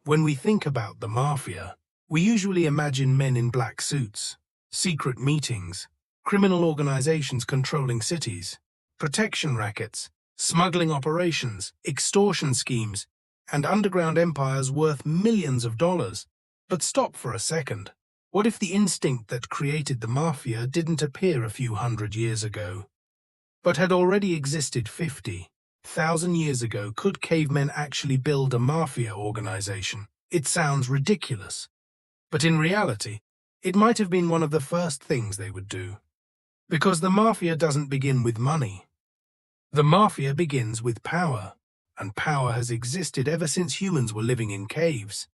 When we think about the Mafia, we usually imagine men in black suits, secret meetings, criminal organizations controlling cities, protection rackets, smuggling operations, extortion schemes, and underground empires worth millions of dollars. But stop for a second. What if the instinct that created the Mafia didn't appear a few hundred years ago, but had already existed 50,000 years ago? Could cavemen actually build a Mafia organization? It sounds ridiculous, but in reality, it might have been one of the first things they would do. Because the Mafia doesn't begin with money. The Mafia begins with power, and power has existed ever since humans were living in caves.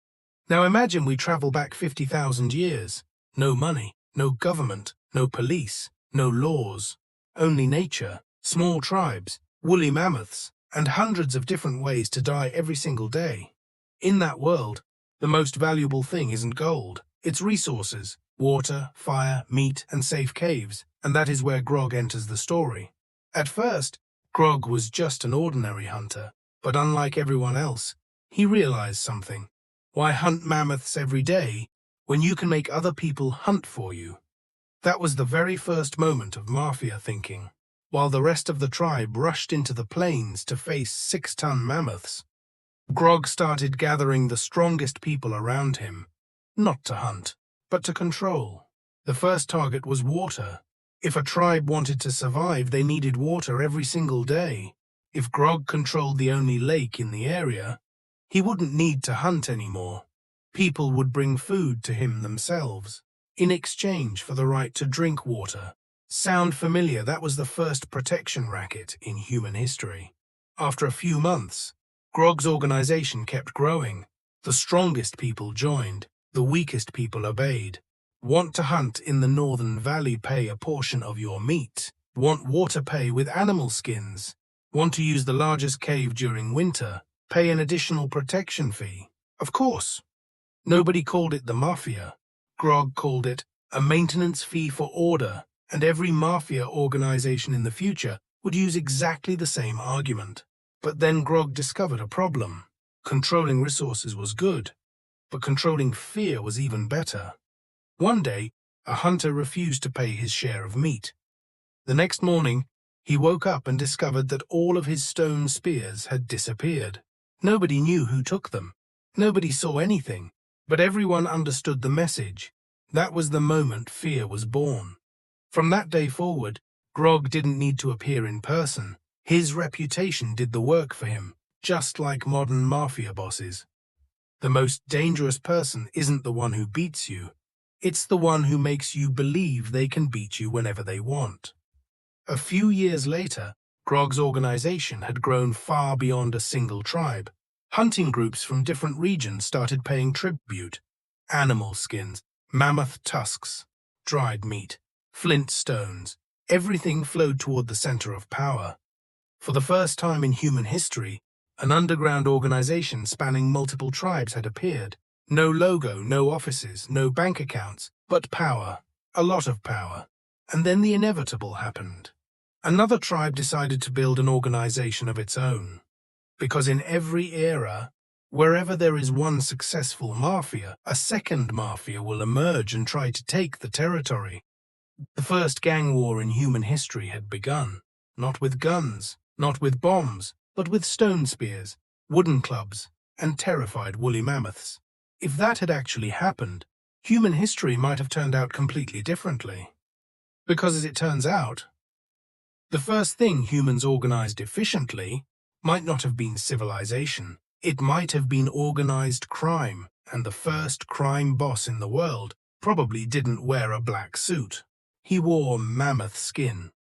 Now imagine we travel back 50,000 years. No money, no government, no police, no laws, only nature, small tribes, woolly mammoths, and hundreds of different ways to die every single day. In that world, the most valuable thing isn't gold, it's resources, water, fire, meat, and safe caves, and that is where Grog enters the story. At first, Grog was just an ordinary hunter, but unlike everyone else, he realized something. Why hunt mammoths every day when you can make other people hunt for you? That was the very first moment of Mafia thinking. While the rest of the tribe rushed into the plains to face 6-ton mammoths, Grog started gathering the strongest people around him, not to hunt, but to control. The first target was water. If a tribe wanted to survive, they needed water every single day. If Grog controlled the only lake in the area, he wouldn't need to hunt anymore. People would bring food to him themselves, in exchange for the right to drink water. Sound familiar? That was the first protection racket in human history. After a few months, Grog's organization kept growing. The strongest people joined, the weakest people obeyed. Want to hunt in the Northern Valley? Pay a portion of your meat. Want water? Pay with animal skins. Want to use the largest cave during winter? Pay an additional protection fee. Of course. Nobody called it the Mafia. Grog called it a maintenance fee for order, and every Mafia organization in the future would use exactly the same argument. But then Grog discovered a problem. Controlling resources was good, but controlling fear was even better. One day, a hunter refused to pay his share of meat. The next morning, he woke up and discovered that all of his stone spears had disappeared. Nobody knew who took them. Nobody saw anything, but everyone understood the message. That was the moment fear was born. From that day forward, Grog didn't need to appear in person. His reputation did the work for him, just like modern Mafia bosses. The most dangerous person isn't the one who beats you. It's the one who makes you believe they can beat you whenever they want. A few years later, Grog's organization had grown far beyond a single tribe. Hunting groups from different regions started paying tribute. Animal skins, mammoth tusks, dried meat, flint stones, everything flowed toward the center of power. For the first time in human history, an underground organization spanning multiple tribes had appeared. No logo, no offices, no bank accounts, but power, a lot of power. And then the inevitable happened. Another tribe decided to build an organization of its own. Because in every era, wherever there is one successful Mafia, a second Mafia will emerge and try to take the territory. The first gang war in human history had begun, not with guns, not with bombs, but with stone spears, wooden clubs, and terrified woolly mammoths. If that had actually happened, human history might have turned out completely differently. Because as it turns out, the first thing humans organized efficiently might not have been civilization. It might have been organized crime, and the first crime boss in the world probably didn't wear a black suit. He wore mammoth skin.